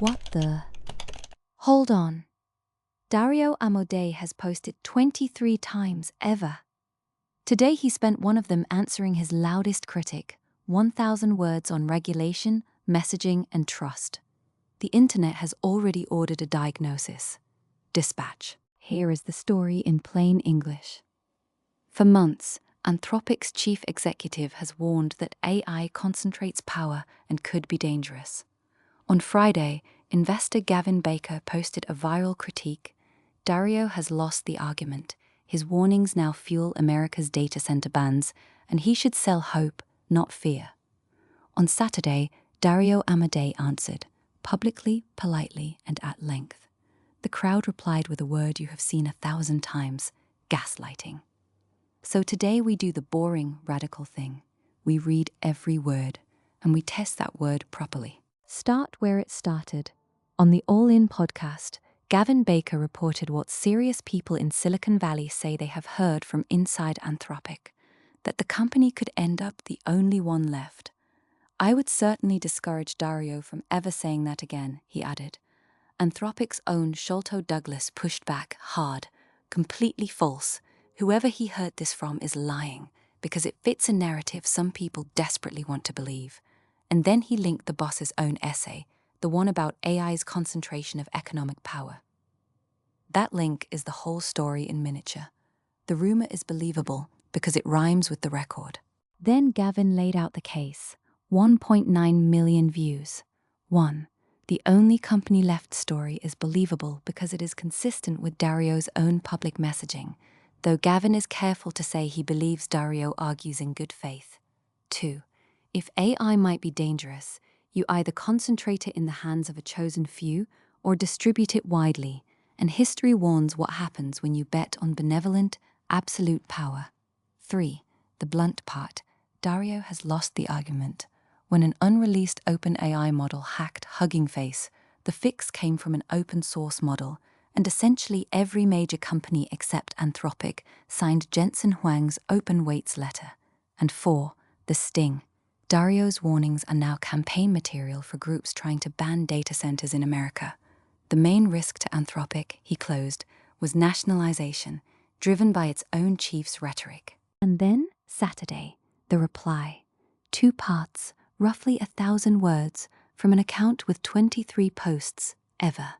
What the? Hold on. Dario Amodei has posted 23 times ever. Today he spent one of them answering his loudest critic, 1,000 words on regulation, messaging, and trust. The internet has already ordered a diagnosis. Dispatch. Here is the story in plain English. For months, Anthropic's chief executive has warned that AI concentrates power and could be dangerous. On Friday, investor Gavin Baker posted a viral critique. Dario has lost the argument. His warnings now fuel America's data center bans, and he should sell hope, not fear. On Saturday, Dario Amodei answered, publicly, politely, and at length. The crowd replied with a word you have seen 1,000 times, gaslighting. So today we do the boring, radical thing. We read every word, and we test that word properly. Start where it started. On the All In podcast, Gavin Baker reported what serious people in Silicon Valley say they have heard from inside Anthropic, that the company could end up the only one left. I would certainly discourage Dario from ever saying that again, he added. Anthropic's own Sholto Douglas pushed back hard, completely false. Whoever he heard this from is lying, because it fits a narrative some people desperately want to believe. And then he linked the boss's own essay, the one about AI's concentration of economic power. That link is the whole story in miniature. The rumor is believable because it rhymes with the record. Then Gavin laid out the case. 1.9 million views. 1. The only company left story is believable because it is consistent with Dario's own public messaging, though Gavin is careful to say he believes Dario argues in good faith. 2. If AI might be dangerous, you either concentrate it in the hands of a chosen few or distribute it widely, and history warns what happens when you bet on benevolent, absolute power. 3. The blunt part. Dario has lost the argument. When an unreleased OpenAI model hacked Hugging Face, the fix came from an open source model, and essentially every major company except Anthropic signed Jensen Huang's open weights letter. And 4. The sting. Dario's warnings are now campaign material for groups trying to ban data centers in America. The main risk to Anthropic, he closed, was nationalization, driven by its own chief's rhetoric. And then, Saturday, the reply. 2 parts, roughly 1,000 words, from an account with 23 posts, ever.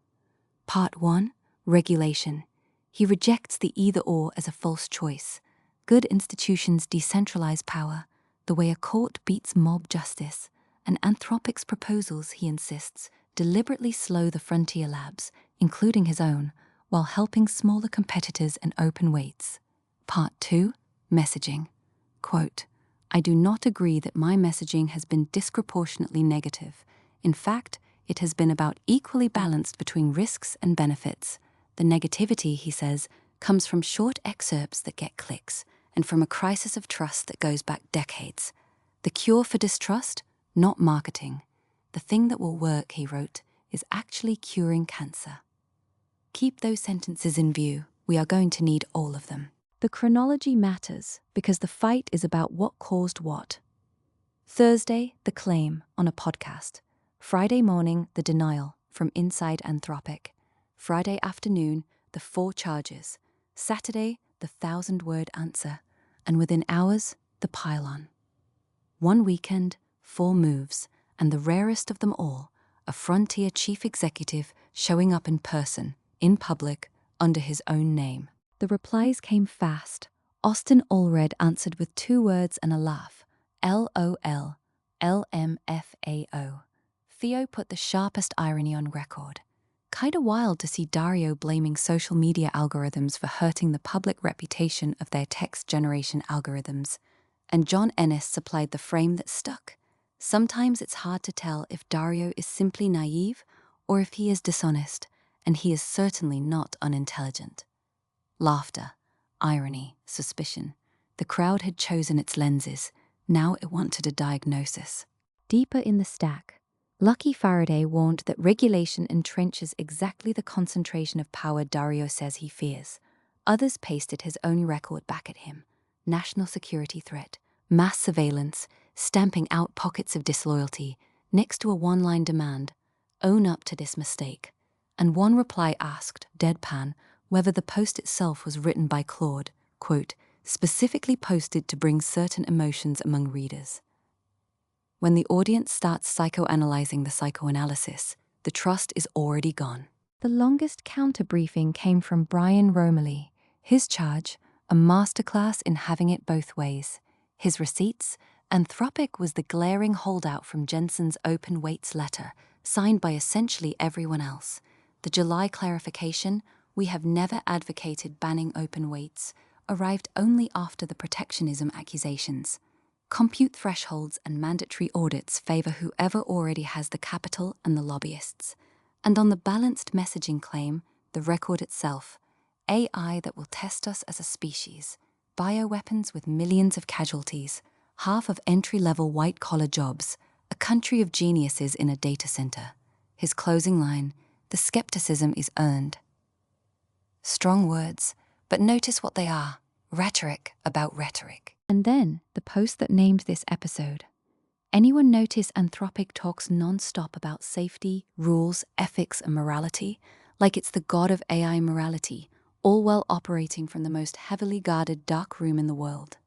Part 1, regulation. He rejects the either-or as a false choice. Good institutions decentralize power, the way a court beats mob justice, and Anthropic's proposals, he insists, deliberately slow the frontier labs, including his own, while helping smaller competitors and open weights. Part 2, messaging. Quote, I do not agree that my messaging has been disproportionately negative. In fact, it has been about equally balanced between risks and benefits. The negativity, he says, comes from short excerpts that get clicks, and from a crisis of trust that goes back decades. The cure for distrust? Not marketing. The thing that will work, he wrote, is actually curing cancer. Keep those sentences in view. We are going to need all of them. The chronology matters because the fight is about what caused what. Thursday, the claim on a podcast. Friday morning, the denial from inside Anthropic. Friday afternoon, the 4 charges. Saturday, the 1,000-word answer, and within hours, the pile-on. 1 weekend, 4 moves, and the rarest of them all, a frontier chief executive showing up in person, in public, under his own name. The replies came fast. Austen Allred answered with 2 words and a laugh. LOL, LMFAO. Theo put the sharpest irony on record. Kinda wild to see Dario blaming social media algorithms for hurting the public reputation of their text generation algorithms. And John Ennis supplied the frame that stuck. Sometimes it's hard to tell if Dario is simply naive or if he is dishonest, and he is certainly not unintelligent. Laughter, irony, suspicion. The crowd had chosen its lenses. Now it wanted a diagnosis. Deeper in the stack, Lucky Faraday warned that regulation entrenches exactly the concentration of power Dario says he fears. Others pasted his own record back at him. National security threat, mass surveillance, stamping out pockets of disloyalty, next to a one-line demand. Own up to this mistake. And one reply asked, deadpan, whether the post itself was written by Claude, quote, specifically posted to bring certain emotions among readers. When the audience starts psychoanalyzing the psychoanalysis, the trust is already gone. The longest counter-briefing came from Brian Roemmele. His charge, a masterclass in having it both ways. His receipts, Anthropic was the glaring holdout from Jensen's open weights letter, signed by essentially everyone else. The July clarification, we have never advocated banning open weights, arrived only after the protectionism accusations. Compute thresholds and mandatory audits favor whoever already has the capital and the lobbyists. And on the balanced messaging claim, the record itself, AI that will test us as a species, bioweapons with millions of casualties, half of entry-level white-collar jobs, a country of geniuses in a data center. His closing line, the skepticism is earned. Strong words, but notice what they are, rhetoric about rhetoric. And then, the post that named this episode. Anyone notice Anthropic talks non-stop about safety, rules, ethics, and morality, like it's the god of AI morality, all while operating from the most heavily guarded dark room in the world?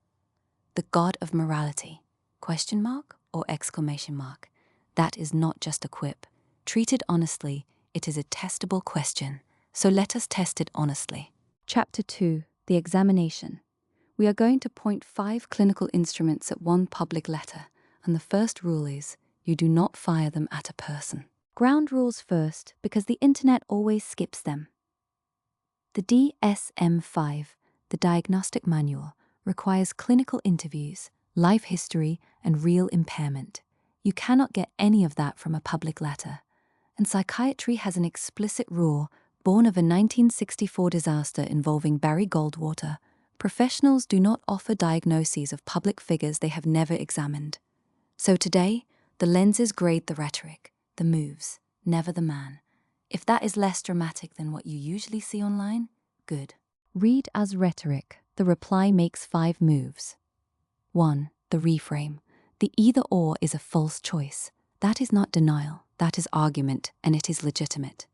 The god of morality, question mark or exclamation mark? That is not just a quip. Treated honestly, it is a testable question, so let us test it honestly. Chapter 2, the examination. We are going to point 5 clinical instruments at one public letter, and the first rule is, you do not fire them at a person. Ground rules first, because the internet always skips them. The DSM-5, the Diagnostic Manual, requires clinical interviews, life history, and real impairment. You cannot get any of that from a public letter. And psychiatry has an explicit rule, born of a 1964 disaster involving Barry Goldwater. Professionals do not offer diagnoses of public figures they have never examined. So today, the lenses grade the rhetoric, the moves, never the man. If that is less dramatic than what you usually see online, good. Read as rhetoric. The reply makes 5 moves. 1. The reframe. The either-or is a false choice. That is not denial, that is argument, and it is legitimate.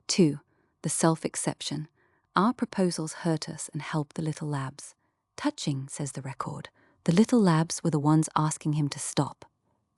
2. The self-exception. Our proposals hurt us and help the little labs. Touching, says the record. The little labs were the ones asking him to stop.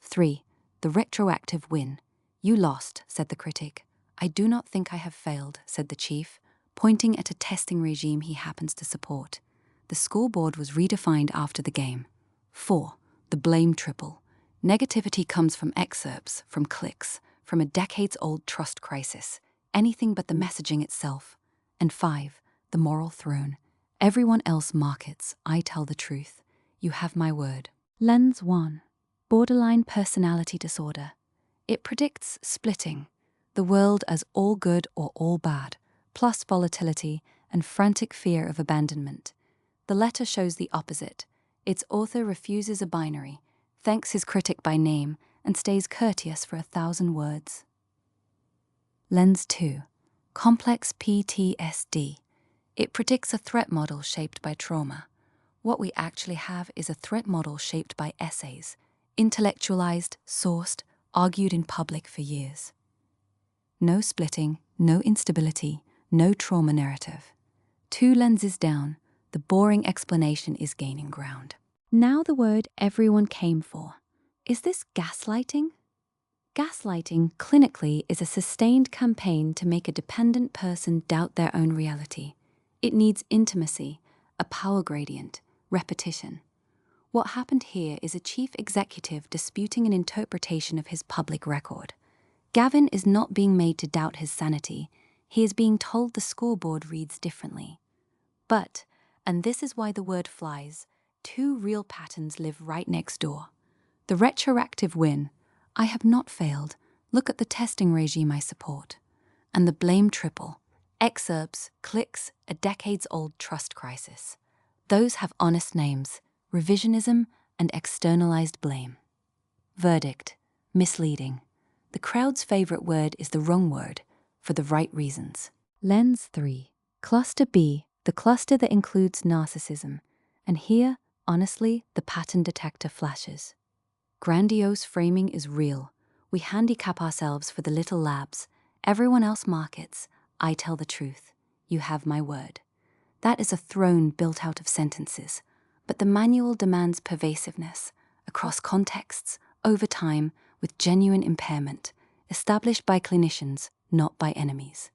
3. The retroactive win. You lost, said the critic. I do not think I have failed, said the chief, pointing at a testing regime he happens to support. The scoreboard was redefined after the game. 4. The blame triple. Negativity comes from excerpts, from clicks, from a decades-old trust crisis, anything but the messaging itself. And 5. The moral throne. Everyone else markets, I tell the truth. You have my word. Lens 1. Borderline personality disorder. It predicts splitting, the world as all good or all bad, plus volatility and frantic fear of abandonment. The letter shows the opposite. Its author refuses a binary, thanks his critic by name, and stays courteous for 1,000 words. Lens 2. Complex PTSD. It predicts a threat model shaped by trauma. What we actually have is a threat model shaped by essays, intellectualized, sourced, argued in public for years. No splitting, no instability, no trauma narrative. 2 lenses down, the boring explanation is gaining ground. Now the word everyone came for. Is this gaslighting? Gaslighting, clinically, is a sustained campaign to make a dependent person doubt their own reality. It needs intimacy, a power gradient, repetition. What happened here is a chief executive disputing an interpretation of his public record. Gavin is not being made to doubt his sanity. He is being told the scoreboard reads differently. But, and this is why the word flies, 2 real patterns live right next door. The retroactive win, I have not failed, look at the testing regime I support. And the blame triple, excerpts, clicks, a decades-old trust crisis. Those have honest names, revisionism and externalized blame. Verdict, misleading. The crowd's favorite word is the wrong word, for the right reasons. Lens 3. Cluster B, the cluster that includes narcissism. And here, honestly, the pattern detector flashes. Grandiose framing is real. We handicap ourselves for the little labs. Everyone else markets. I tell the truth. You have my word. That is a throne built out of sentences. But the manual demands pervasiveness, across contexts, over time, with genuine impairment, established by clinicians, not by enemies.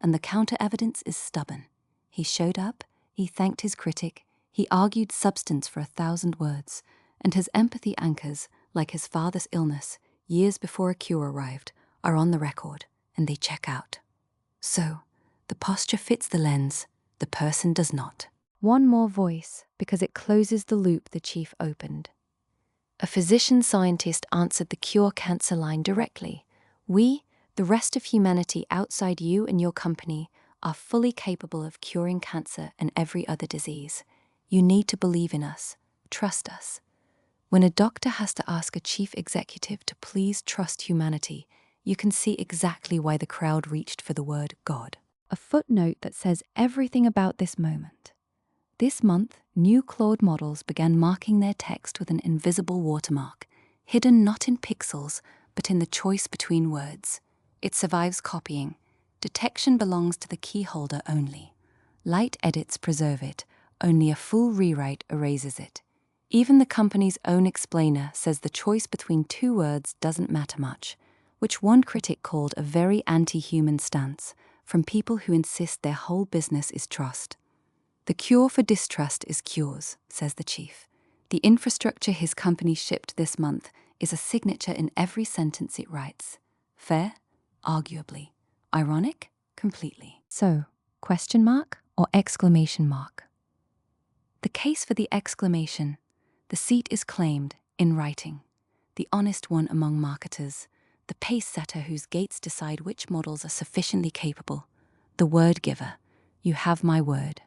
And the counter-evidence is stubborn. He showed up, he thanked his critic, he argued substance for 1,000 words, and his empathy anchors, like his father's illness, years before a cure arrived, are on the record, and they check out. So, the posture fits the lens, the person does not. One more voice, because it closes the loop the chief opened. A physician-scientist answered the cure cancer line directly. We, the rest of humanity outside you and your company, are fully capable of curing cancer and every other disease. You need to believe in us. Trust us. When a doctor has to ask a chief executive to please trust humanity, you can see exactly why the crowd reached for the word God. A footnote that says everything about this moment. This month, new Claude models began marking their text with an invisible watermark, hidden not in pixels, but in the choice between words. It survives copying. Detection belongs to the key holder only. Light edits preserve it. Only a full rewrite erases it. Even the company's own explainer says the choice between two words doesn't matter much, which one critic called a very anti-human stance from people who insist their whole business is trust. The cure for distrust is cures, says the chief. The infrastructure his company shipped this month is a signature in every sentence it writes. Fair? Arguably. Ironic? Completely. So, question mark or exclamation mark? The case for the exclamation. The seat is claimed, in writing. The honest one among marketers. The pace setter whose gates decide which models are sufficiently capable. The word giver. You have my word.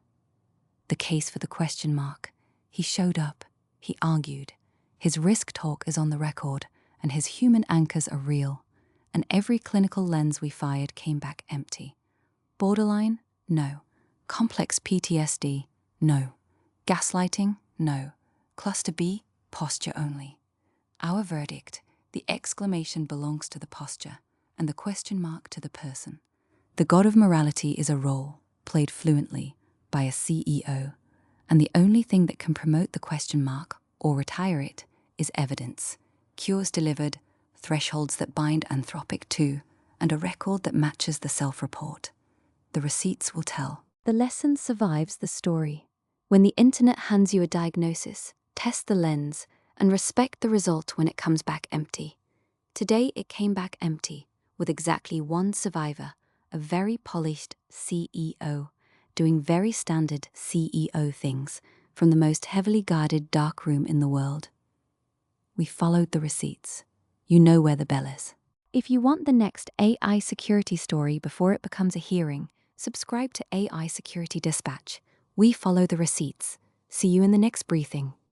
The case for the question mark. He showed up. He argued. His risk talk is on the record, and his human anchors are real. And every clinical lens we fired came back empty. Borderline? No. Complex PTSD? No. Gaslighting? No. Cluster B? Posture only. Our verdict, the exclamation belongs to the posture, and the question mark to the person. The god of morality is a role, played fluently, by a CEO, and the only thing that can promote the question mark, or retire it, is evidence. Cures delivered, thresholds that bind Anthropic to, and a record that matches the self-report. The receipts will tell. The lesson survives the story. When the internet hands you a diagnosis, test the lens, and respect the result when it comes back empty. Today it came back empty, with exactly one survivor, a very polished CEO, doing very standard CEO things from the most heavily guarded dark room in the world. We followed the receipts. You know where the bell is. If you want the next AI security story before it becomes a hearing, subscribe to AI Security Dispatch. We follow the receipts. See you in the next briefing.